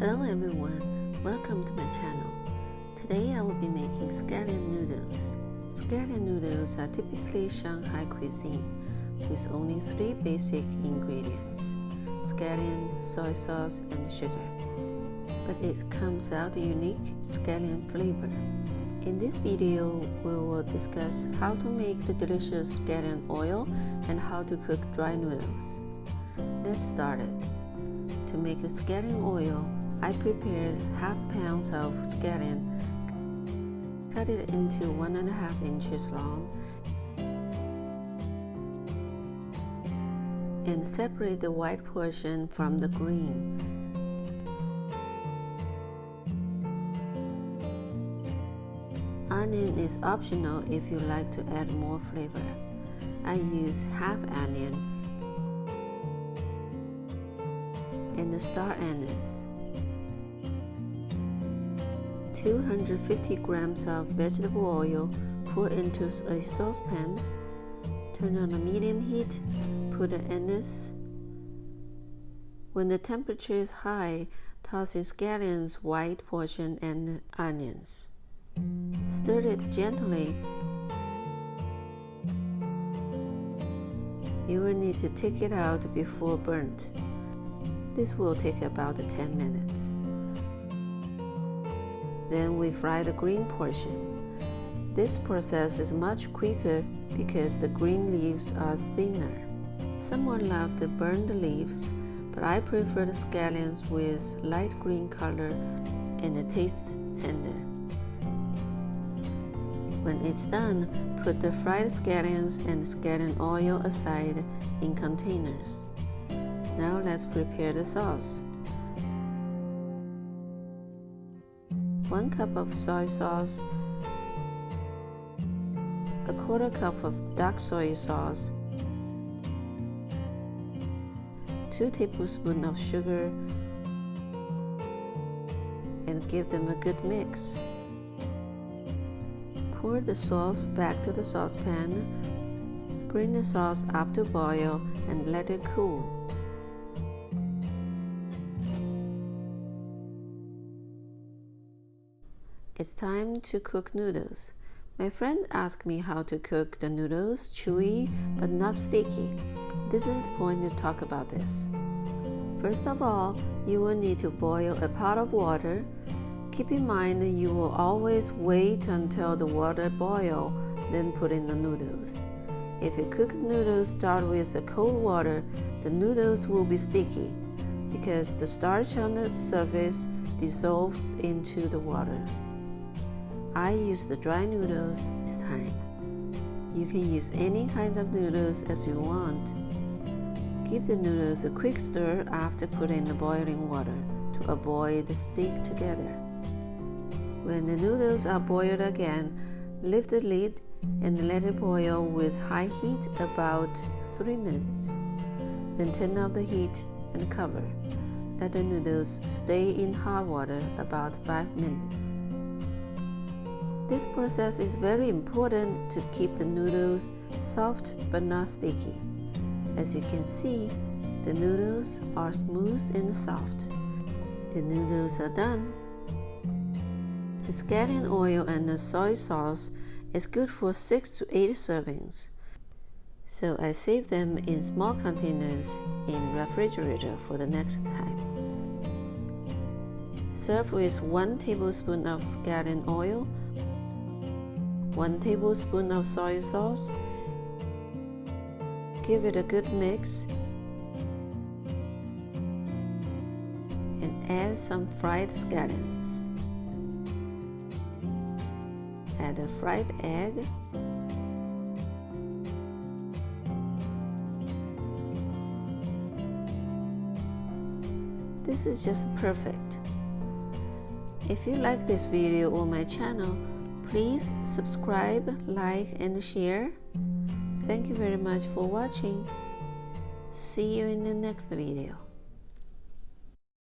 Hello everyone, welcome to my channel. Today I will be making scallion noodles. Scallion noodles are typically Shanghai cuisine with only 3 basic ingredients: scallion, soy sauce, and sugar. But it comes out a unique scallion flavor. In this video, we will discuss how to make the delicious scallion oil and how to cook dry noodles. Let's start it. To make the scallion oil, I prepared half pounds of scallion, cut it into 1.5 inches long, and separate the white portion from the green. Onion is optional if you like to add more flavor. I use half onion and the star anise. 250 grams of vegetable oil, pour into a saucepan, turn on a medium heat, put the anise. When the temperature is high, toss in scallion's white portion and onions. Stir it gently. You will need to take it out before burnt. This will take about 10 minutes. Then we fry the green portion. This process is much quicker because the green leaves are thinner. Someone loves the burned leaves, but I prefer the scallions with light green color and the taste tender. When it's done, put the fried scallions and scallion oil aside in containers. Now let's prepare the sauce. 1 cup of soy sauce, 1/4 cup of dark soy sauce, 2 tablespoons of sugar, and give them a good mix. Pour the sauce back to the saucepan, bring the sauce up to boil, and let it cool. It's time to cook noodles. My friend asked me how to cook the noodles chewy but not sticky. This is the point to talk about this. First of all, you will need to boil a pot of water. Keep in mind that you will always wait until the water boils, then put in the noodles. If you cook noodles start with the cold water, the noodles will be sticky because the starch on the surface dissolves into the water. I use the dry noodles this time. You can use any kinds of noodles as you want. Give the noodles a quick stir after putting the boiling water to avoid the stick together. When the noodles are boiled again, lift the lid and let it boil with high heat about 3 minutes. Then turn off the heat and cover. Let the noodles stay in hot water about 5 minutes. This process is very important to keep the noodles soft but not sticky. As you can see, the noodles are smooth and soft. The noodles are done. The scallion oil and the soy sauce is good for 6 to 8 servings. So I save them in small containers in refrigerator for the next time. Serve with 1 tablespoon of scallion oil, 1 tablespoon of soy sauce. Give it a good mix and add some fried scallions. Add a fried egg, this is just perfect. If you like this video on my channel, please subscribe, like, and share. Thank you very much for watching. See you in the next video.